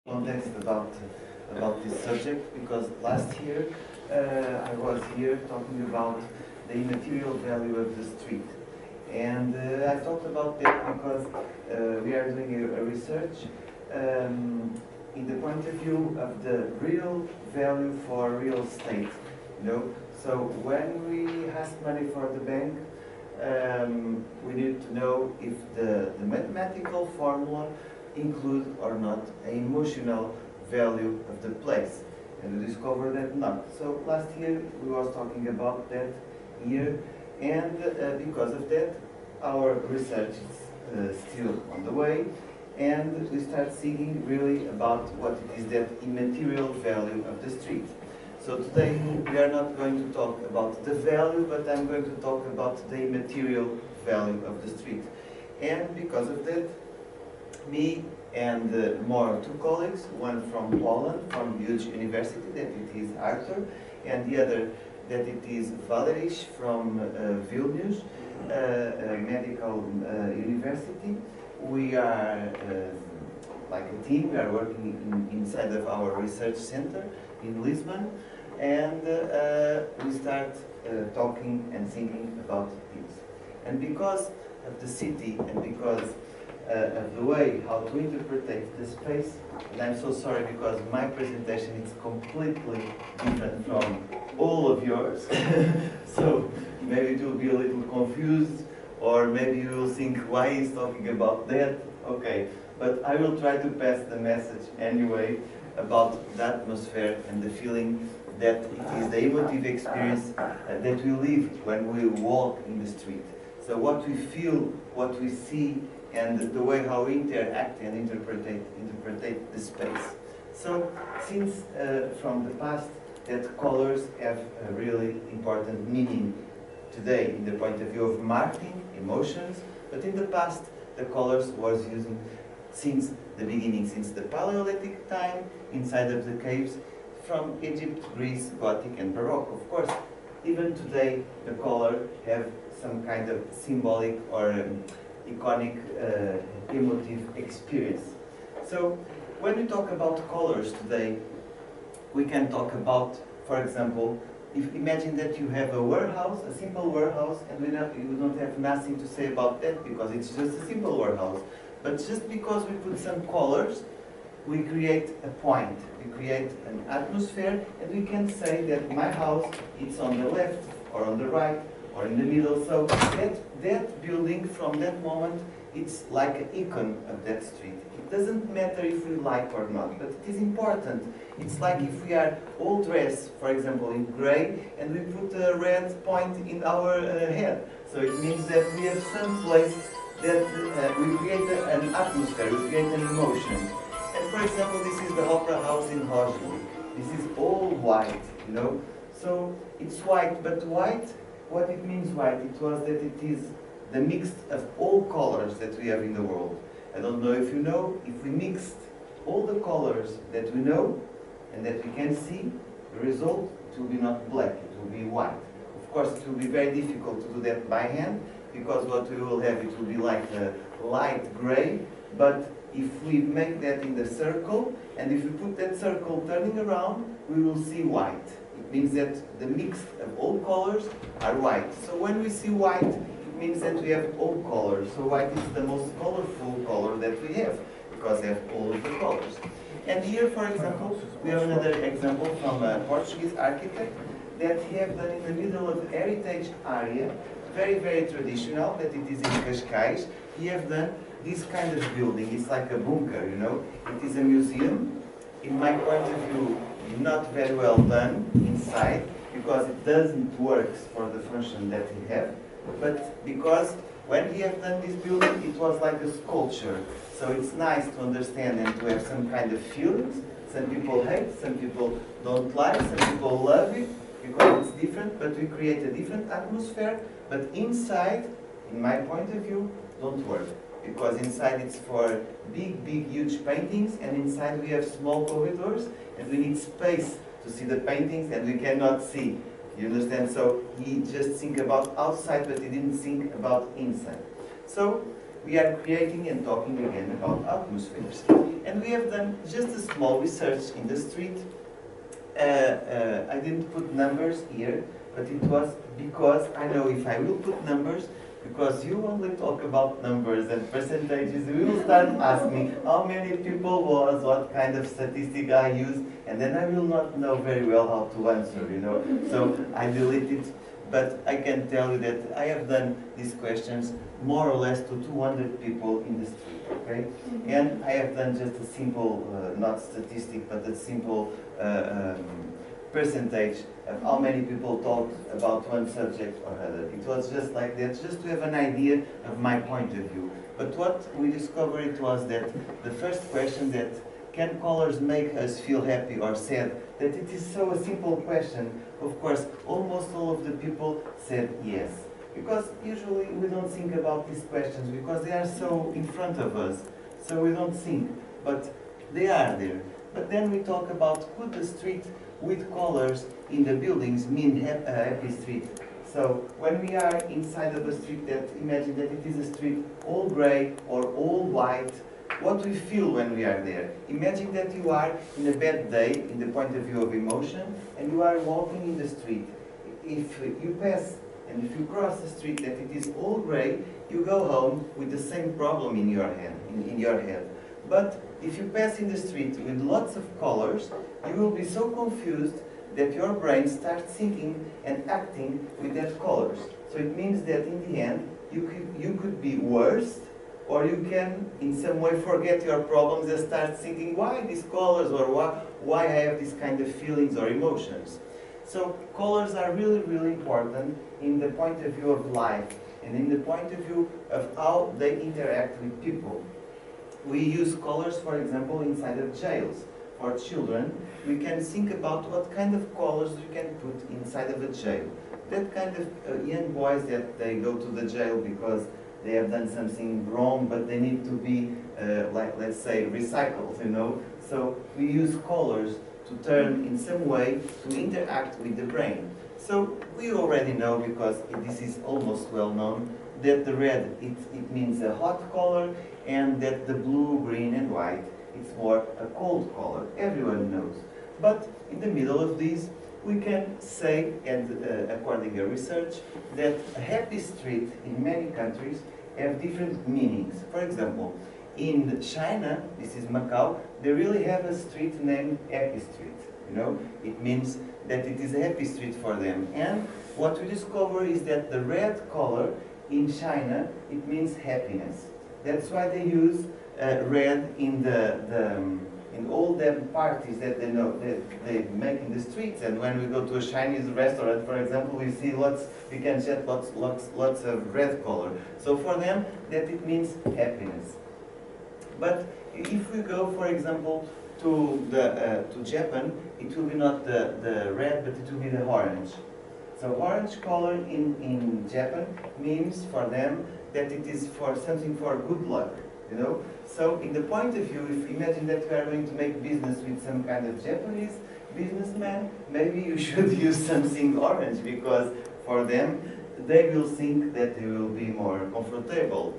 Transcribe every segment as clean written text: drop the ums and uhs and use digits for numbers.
context about this subject, because last year I was here talking about the immaterial value of the street, and I talked about that because we are doing a research in the point of view of the real value for real estate. So when we ask money for the bank, we need to know if the mathematical formula include or not an emotional value of the place, and we discovered that not. So last year we was talking about that year, and because of that our research is still on the way, and we start seeing really about what is that immaterial value of the street. So today we are not going to talk about the value, but I'm going to talk about the immaterial value of the street. And because of that, me and more two colleagues, one from Poland, from huge university, that it is Arthur, and the other that it is Valerish from Vilnius, medical university. We are like a team. We are working inside of our research center in Lisbon, and we start talking and thinking about this. And because of the city and because of the way how to interpret the space, and I'm so sorry because my presentation is completely different from all of yours, so maybe it will be a little confused, or maybe you will think why he's talking about that. Okay, but I will try to pass the message anyway about the atmosphere and the feeling that it is the emotive experience that we live when we walk in the street. So what we feel, what we see, and the way how we interact and interpret the space. So since from the past that colors have a really important meaning today in the point of view of marketing, emotions, but in the past the colors was using since the beginning, since the Paleolithic time, inside of the caves, from Egypt, Greece, Gothic and Baroque. Of course, even today the color have some kind of symbolic or iconic emotive experience. So when we talk about colors today, we can talk about, for example, if imagine that you have a warehouse, a simple warehouse, and you don't have nothing to say about that because it's just a simple warehouse. But just because we put some colors, we create a point, we create an atmosphere, and we can say that my house is on the left or on the right or in the middle. So that building from that moment, it's like an icon of that street. It doesn't matter if we like or not, but it is important. It's like if we are all dressed, for example, in gray, and we put a red point in our head. So it means that we have some place that we create an atmosphere, we create an emotion. And for example, this is the Opera House in Oslo. This is all white, So it's white, but white, what it means white, it was that it is the mix of all colors that we have in the world. I don't know if you know, if we mixed all the colors that we know and that we can see, the result, it will be not black, it will be white. Of course, it will be very difficult to do that by hand, because what we will have, it will be like a light gray, but if we make that in the circle, and if we put that circle turning around, we will see white. It means that the mix of all colors are white. So when we see white, it means that we have all colors. So white is the most colorful color that we have, because they have all of the colors. And here, for example, we have another example from a Portuguese architect that he have done in the middle of heritage area, very, very traditional, that it is in Cascais. He have done this kind of building. It's like a bunker, It is a museum. In my point of view, not very well done inside, because it doesn't work for the function that he have. But because when he have done this building, it was like a sculpture. So it's nice to understand and to have some kind of feelings. Some people hate, some people don't like, some people love it, because it's different, but we create a different atmosphere. But inside, in my point of view, don't work. Because inside it's for big, big, huge paintings, and inside we have small corridors, and we need space to see the paintings, and we cannot see. You understand? So he just think about outside, but he didn't think about inside. So we are creating and talking again about atmospheres. And we have done just a small research in the street. I didn't put numbers here, but it was because I know if I will put numbers, because you only talk about numbers and percentages, we will start asking me how many people was, what kind of statistic I use, and then I will not know very well how to answer, you know. So I delete it, but I can tell you that I have done these questions more or less to 200 people in the street, okay? And I have done just a simple, not statistic, but a simple percentage of how many people talked about one subject or other. It was just like that, just to have an idea of my point of view. But what we discovered was that the first question, that can colors make us feel happy or sad, that it is so a simple question. Of course, almost all of the people said yes. Because usually we don't think about these questions because they are so in front of us. So we don't think, but they are there. But then we talk about, could the street with colors in the buildings mean a happy street? So when we are inside of a street, that imagine that it is a street all gray or all white, what do we feel when we are there? Imagine that you are in a bad day in the point of view of emotion, and you are walking in the street. If you pass and if you cross the street that it is all gray, you go home with the same problem in your head. But if you pass in the street with lots of colors, you will be so confused that your brain starts thinking and acting with that colors. So it means that in the end, you could be worse, or you can in some way forget your problems and start thinking, why these colors, or why I have these kind of feelings or emotions. So colors are really, really important in the point of view of life and in the point of view of how they interact with people. We use colors, for example, inside of jails. For children, we can think about what kind of colors we can put inside of a jail. That kind of young boys that they go to the jail because they have done something wrong, but they need to be, like, let's say, recycled, you know. So we use colors to turn in some way to interact with the brain. So we already know, because this is almost well known, that the red, it means a hot color, and that the blue, green and white, it's more a cold color. Everyone knows. But in the middle of these, we can say, and according to research, that a happy street in many countries have different meanings. For example, in China, this is Macau, they really have a street named Happy Street. You know, it means that it is a happy street for them. And what we discover is that the red color in China, it means happiness. That's why they use red in in all them parties that they make in the streets. And when we go to a Chinese restaurant, for example, we see we can see lots of red color. So for them, that it means happiness. But if we go, for example, to Japan, it will be not the red, but it will be the orange. So orange color in Japan means for them that it is for something for good luck, you know. So in the point of view, if imagine that you are going to make business with some kind of Japanese businessman, maybe you should use something orange, because for them, they will think that they will be more comfortable.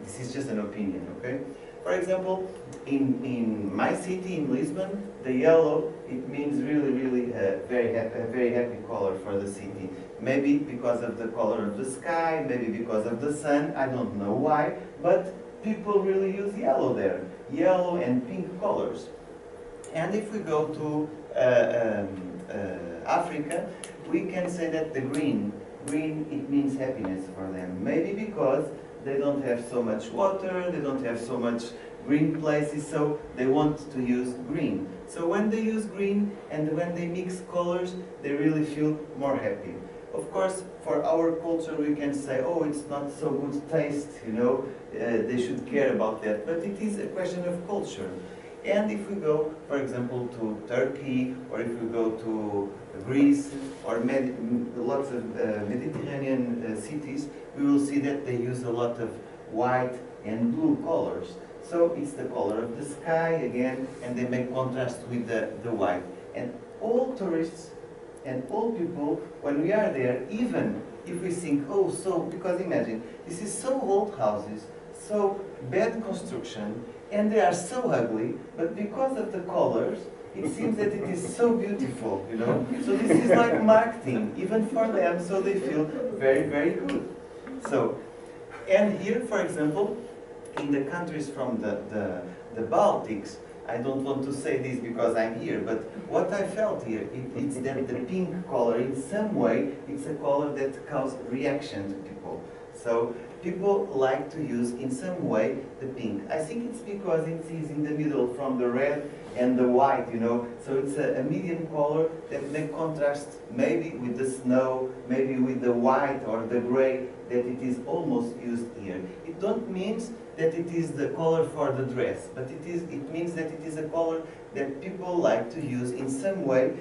This is just an opinion, okay? For example, in my city, in Lisbon, the yellow, it means really a very happy color for the city. Maybe because of the color of the sky, maybe because of the sun, I don't know why, but people really use yellow there. Yellow and pink colors. And if we go to Africa, we can say that the green, it means happiness for them. Maybe because they don't have so much water, they don't have so much green places, so they want to use green. So when they use green and when they mix colors, they really feel more happy. Of course, for our culture, we can say, oh, it's not so good taste, you know, they should care about that. But it is a question of culture. And if we go, for example, to Turkey, or if we go to Greece, or lots of Mediterranean cities, we will see that they use a lot of white and blue colors. So it's the color of the sky again, and they make contrast with the white. And all tourists And old people, when we are there, even if we think, oh, so, because imagine, this is so old houses, so bad construction, and they are so ugly, but because of the colors, it seems that it is so beautiful, you know? So this is like marketing, even for them, so they feel very, very good. So, and here, for example, in the countries from the Baltics, I don't want to say this because I'm here, but what I felt here, it's that the pink color, in some way, it's a color that causes reaction to people. So people like to use, in some way, the pink. I think it's because it is in the middle from the red and the white, you know. So it's a medium color that may contrast maybe with the snow, maybe with the white or the gray, that it is almost used here. It don't mean that it is the color for the dress, but it means that it is a color that people like to use in some way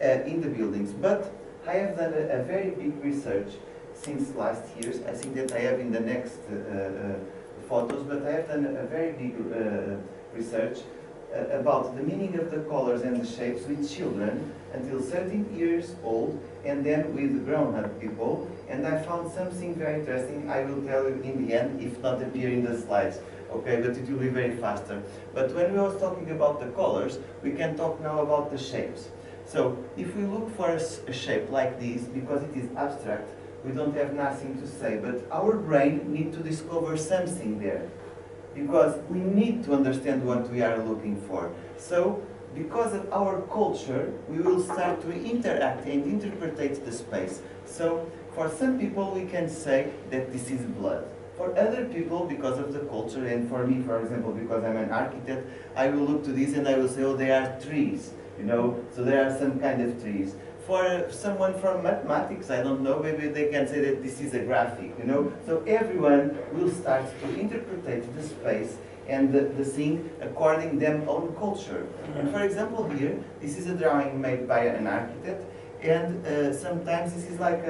in the buildings. But I have done a very big research since last years. I think that I have in the next photos, but I have done a very big research about the meaning of the colors and the shapes with children until 13 years old, and then with grown-up people. And I found something very interesting. I will tell you in the end, if not appear in the slides, okay, but it will be very faster. But when we was talking about the colors, we can talk now about the shapes. So if we look for a shape like this, because it is abstract, we don't have nothing to say, but our brain needs to discover something there, because we need to understand what we are looking for. So, because of our culture, we will start to interact and interpret the space. So, for some people, we can say that this is blood. For other people, because of the culture, and for me, for example, because I'm an architect, I will look to this and I will say, oh, they are trees, you know, so there are some kind of trees. For someone from mathematics, I don't know, maybe they can say that this is a graphic, you know. So everyone will start to interpret the space and the thing according their own culture. And for example here, this is a drawing made by an architect, and sometimes this is like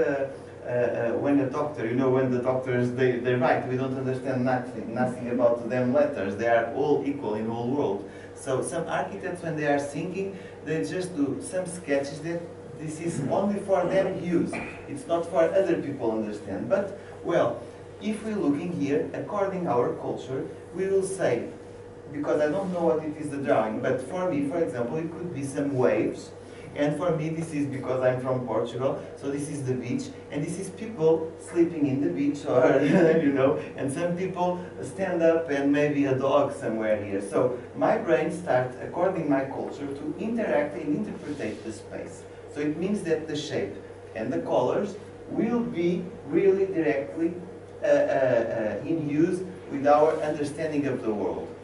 when a doctor, you know, when the doctors, they write, we don't understand nothing about them letters, they are all equal in the whole world. So some architects, when they are thinking, they just do some sketches that this is only for them use. It's not for other people understand. But, well, if we're looking here, according our culture, we will say, because I don't know what it is the drawing, but for me, for example, it could be some waves. And for me, this is because I'm from Portugal, so this is the beach, and this is people sleeping in the beach, or, you know, and some people stand up and maybe a dog somewhere here. So my brain starts, according my culture, to interact and interpret the space. So it means that the shape and the colors will be really directly in use with our understanding of the world.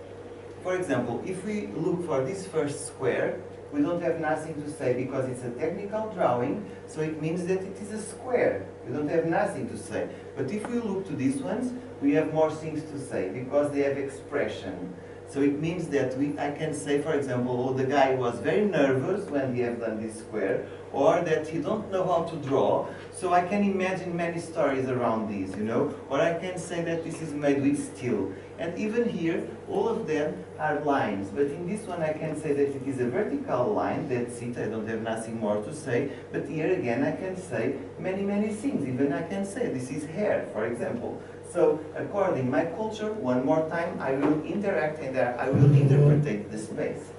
For example, if we look for this first square, we don't have nothing to say because it's a technical drawing, so it means that it is a square. We don't have nothing to say. But if we look to these ones, we have more things to say because they have expression. So it means that I can say, for example, oh, the guy was very nervous when he have done this square, or that he don't know how to draw, so I can imagine many stories around these, you know, or I can say that this is made with steel. And even here, all of them are lines, but in this one I can say that it is a vertical line, that's it, I don't have nothing more to say, but here again I can say many things, even I can say this is hair, for example. So, according my culture, one more time, I will interact and I will interpret the space.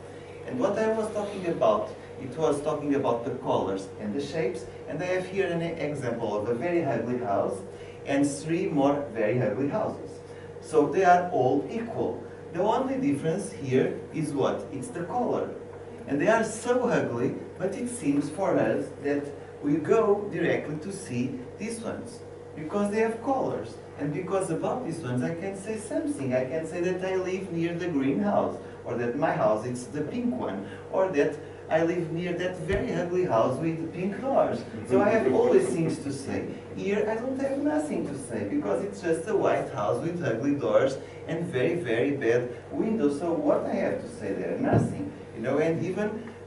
And what I was talking about, it was talking about the colors and the shapes, and I have here an example of a very ugly house and 3 more very ugly houses. So they are all equal. The only difference here is what? It's the color. And they are so ugly, but it seems for us that we go directly to see these ones, because they have colors. And because about these ones I can say something. I can say that I live near the green house, or that my house is the pink one, or that I live near that very ugly house with pink doors. So I have always things to say. Here I don't have nothing to say, because it's just a white house with ugly doors and very bad windows. So what I have to say there? Nothing. You know, and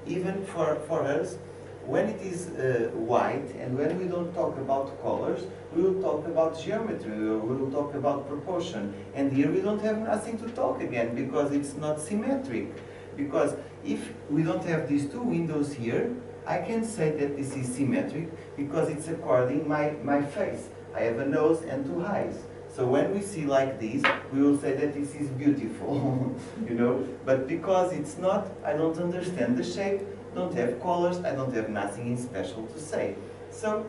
even for us, when it is white, and when we don't talk about colors, we will talk about geometry, we will talk about proportion. And here we don't have nothing to talk again, because it's not symmetric. Because if we don't have these 2 windows here, I can say that this is symmetric because it's according my face. I have a nose and two eyes. So when we see like this, we will say that this is beautiful, you know. But because it's not, I don't understand the shape, don't have colors, I don't have nothing special to say. So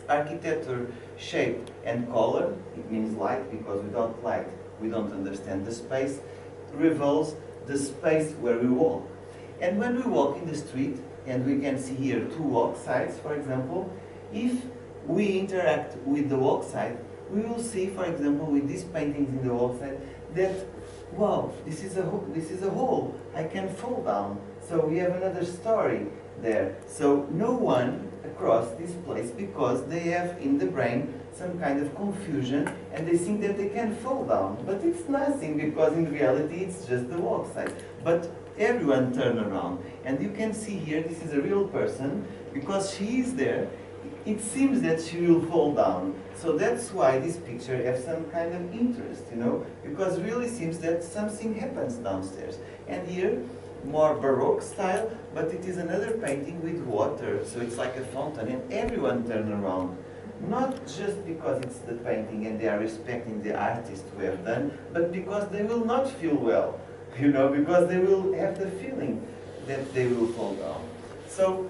architecture, shape and color, it means light, because without light we don't understand the space, reveals the space where we walk. And when we walk in the street, and we can see here two walk sides, for example, if we interact with the walk side, we will see, for example, with these paintings in the walk side, that, wow, this is a hole, I can fall down. So we have another story there. So no one across this place, because they have in the brain some kind of confusion and they think that they can fall down. But it's nothing, because in reality it's just the walk side. But everyone turn around, and you can see here this is a real person, because she is there. It seems that she will fall down. So that's why this picture has some kind of interest, you know, because really seems that something happens downstairs. And here, more Baroque style, but it is another painting with water, so it's like a fountain, and everyone turn around. Not just because it's the painting and they are respecting the artist who have done, but because they will not feel well, you know, because they will have the feeling that they will fall down. So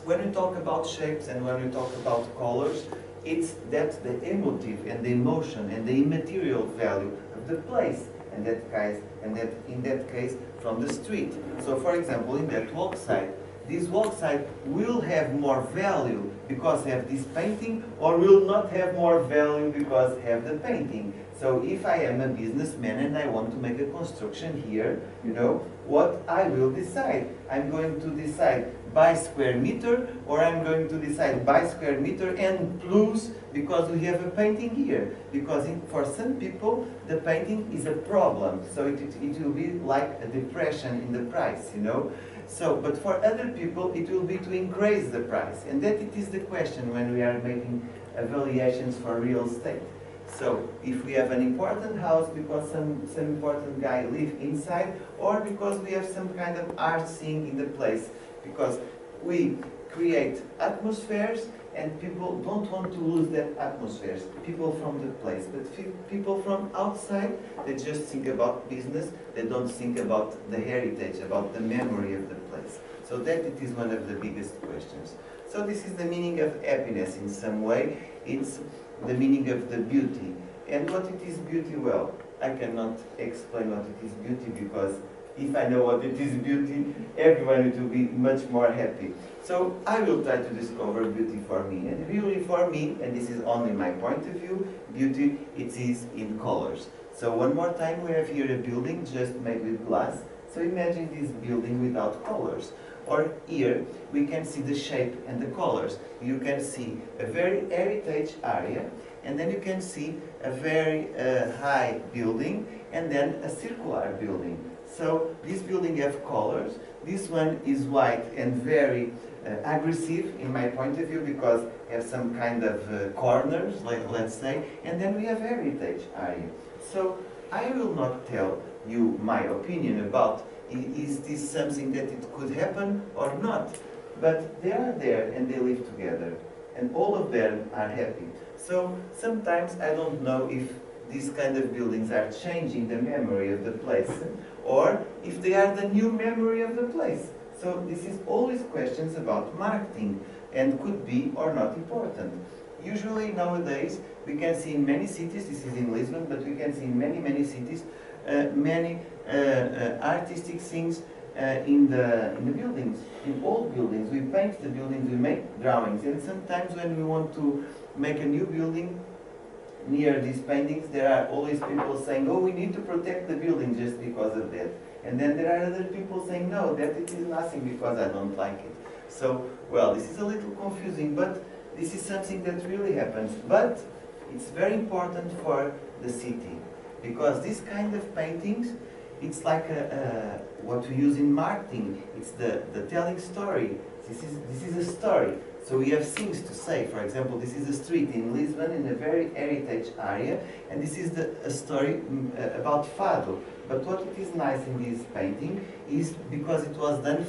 when we talk about shapes and when we talk about colors, it's that the emotive and the emotion and the immaterial value of the place, and in that case from the street. So for example, in that walk side, this walk side will have more value because have this painting, or will not have more value because have the painting. So if I am a businessman and I want to make a construction here, you know, what I will decide? I'm going to decide by square meter, or I'm going to decide by square meter and plus, because we have a painting here. Because for some people, the painting is a problem. So it will be like a depression in the price, you know. So, but for other people, it will be to increase the price. And that it is the question when we are making evaluations for real estate. So, if we have an important house because some important guy live inside, or because we have some kind of art scene in the place, because we create atmospheres and people don't want to lose that atmospheres, people from the place. But people from outside, they just think about business, they don't think about the heritage, about the memory of the place. So that it is one of the biggest questions. So this is the meaning of happiness in some way. It's the meaning of the beauty. And what it is beauty? Well, I cannot explain what it is beauty, because if I know what it is beauty, everyone will be much more happy. So I will try to discover beauty for me. And really for me, and this is only my point of view, beauty, it is in colors. So one more time, we have here a building just made with glass. So imagine this building without colors. Or here, we can see the shape and the colors. You can see a very heritage area, and then you can see a very high building, and then a circular building. So this building has colors. This one is white and very aggressive in my point of view, because it has some kind of corners, let's say, and then we have heritage area. So I will not tell you my opinion about is this something that it could happen or not, but they are there and they live together, and all of them are happy. So sometimes I don't know if these kind of buildings are changing the memory of the place, or if they are the new memory of the place. So this is always questions about marketing, and could be or not important. Usually nowadays we can see in many cities, this is in Lisbon, but we can see in many cities, many artistic things in the buildings, in old buildings. We paint the buildings, we make drawings, and sometimes when we want to make a new building near these paintings, there are always people saying, oh, we need to protect the building just because of that. And then there are other people saying, no, that it is nothing because I don't like it. So, well, this is a little confusing, but this is something that really happens. But it's very important for the city, because this kind of paintings, it's like what we use in marketing. It's the telling story. This is a story. So we have things to say. For example, this is a street in Lisbon in a very heritage area, and this is a story about Fado. But what it is nice in this painting is because it was done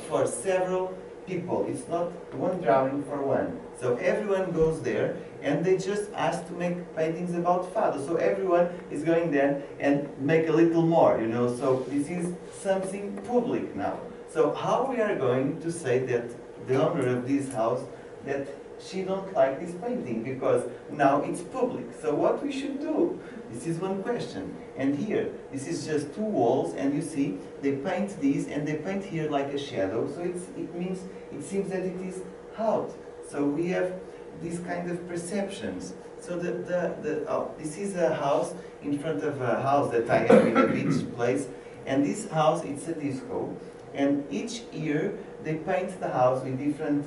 for several people. It's not one drawing for one. So everyone goes there and they just ask to make paintings about fado. So everyone is going there and make a little more, you know. So this is something public now. So how we are going to say that the owner of this house that she don't like this painting because now it's public. So what we should do? This is one question. And here, this is just two walls, and you see they paint these and they paint here like a shadow. So it seems that it is out. So we have these kind of perceptions. So this is a house in front of a house that I have in a beach place, and this house, it's a disco, and each year they paint the house with different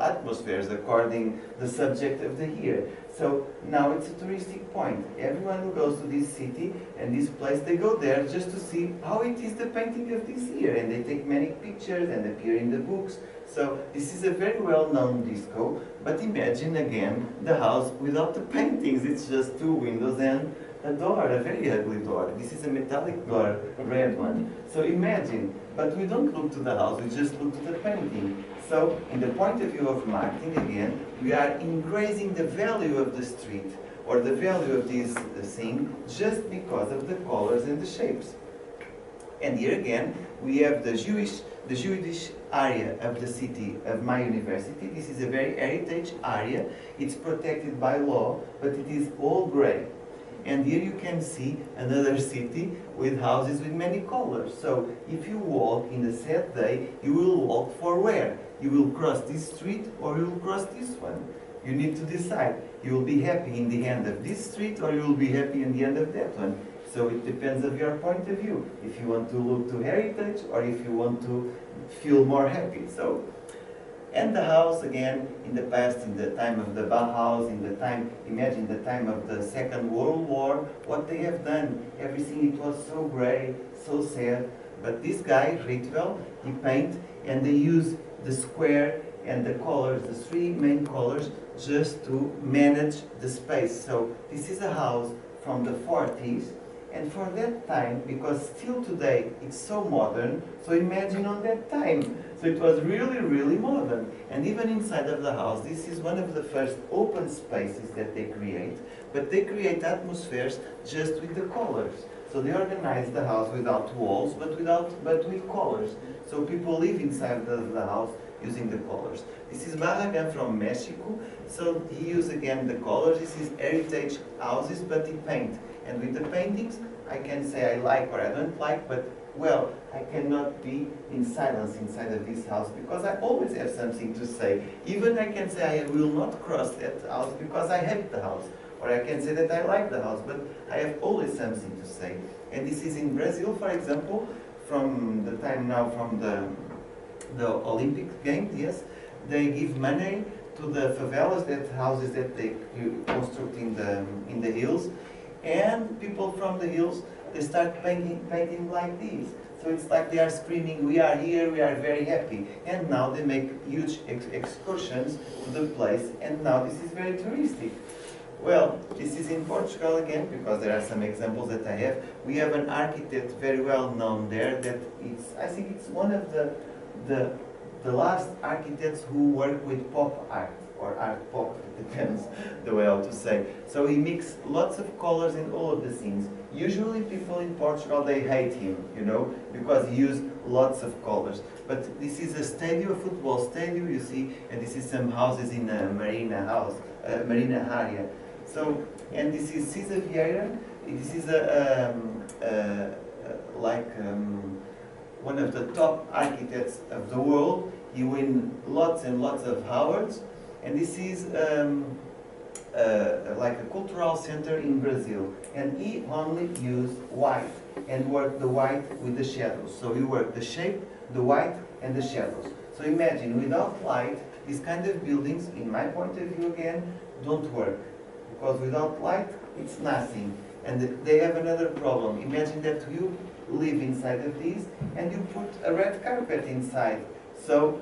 atmospheres according the subject of the year. So now it's a touristic point. Everyone who goes to this city and this place, they go there just to see how it is the painting of this year, and they take many pictures and appear in the books. So this is a very well-known disco, but imagine again the house without the paintings. It's just two windows and a door, a very ugly door. This is a metallic door, a red one. So imagine, but we don't look to the house, we just look to the painting. So, in the point of view of marketing, again, we are increasing the value of the street or the value of this thing just because of the colors and the shapes. And here again, we have the Jewish area of the city of my university. This is a very heritage area. It's protected by law, but it is all gray. And here you can see another city with houses with many colors. So if you walk in a set day, you will walk for where? You will cross this street or you will cross this one. You need to decide. You will be happy in the end of this street or you will be happy in the end of that one. So it depends of your point of view. If you want to look to heritage or if you want to feel more happy. So, and the house again, in the past, in the time of the Bauhaus, imagine the time of the Second World War, what they have done. Everything, it was so gray, so sad. But this guy, Ritwell, he paint and they use the square and the colors, the three main colors, just to manage the space. So this is a house from the 40s. And for that time, because still today it's so modern, so imagine on that time. So it was really, really modern. And even inside of the house, this is one of the first open spaces that they create, but they create atmospheres just with the colors. So they organize the house without walls, but with colors. So people live inside the house using the colors. This is Barragan from Mexico, so he used again the colors. This is heritage houses, but he paint. And with the paintings, I can say I like or I don't like, but well, I cannot be in silence inside of this house because I always have something to say. Even I can say I will not cross that house because I hate the house. Or I can say that I like the house, but I have always something to say. And this is in Brazil, for example, from the time now from the Olympic Games, yes, they give money to the favelas, that houses that they construct in the hills, and people from the hills, they start painting like this. So it's like they are screaming, we are here, we are very happy. And now they make huge excursions to the place, and now this is very touristic. Well, this is in Portugal again, because there are some examples that I have. We have an architect very well known there that I think it's one of the last architects who work with pop art, or art pop, it depends the way how to say. So he mixed lots of colors in all of the scenes. Usually people in Portugal, they hate him, you know, because he used lots of colors. But this is a stadium, a football stadium, you see, and this is some houses in a marina area. So, and this is Cesar Vieira. This is one of the top architects of the world. He won lots and lots of awards. And this is like a cultural center in Brazil. And he only used white and worked the white with the shadows. So he worked the shape, the white, and the shadows. So imagine, without light, these kind of buildings, in my point of view again, don't work. Because without light, it's nothing. And they have another problem. Imagine that you live inside of these and you put a red carpet inside. So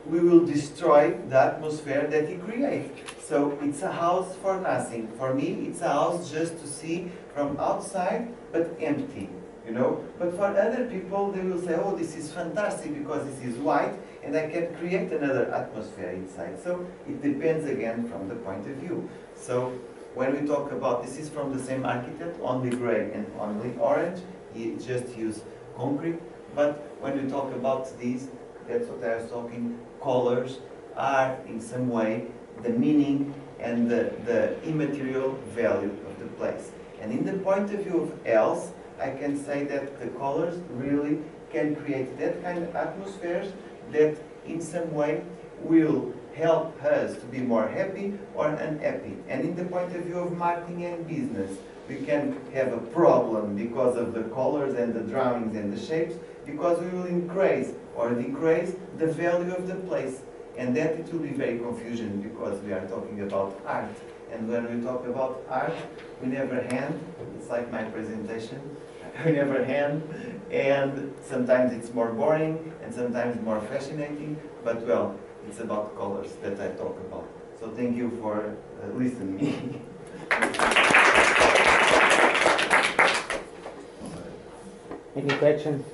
we will destroy the atmosphere that he creates. So it's a house for nothing. For me, it's a house just to see from outside, but empty, you know. But for other people, they will say, oh, this is fantastic because this is white and I can create another atmosphere inside. So it depends again from the point of view. So when we talk about, this is from the same architect, only gray and only orange, he just used concrete. But when we talk about these, that's what I was talking, colors are in some way the meaning and the immaterial value of the place. And in the point of view of health, I can say that the colors really can create that kind of atmospheres that in some way will help us to be more happy or unhappy. And in the point of view of marketing and business, we can have a problem because of the colors and the drawings and the shapes, because we will increase or decrease the value of the place. And that it will be very confusing because we are talking about art. And when we talk about art, we never hand, it's like my presentation, we never hand, and sometimes it's more boring and sometimes more fascinating, but well, it's about colors that I talk about. So thank you for listening. Any questions?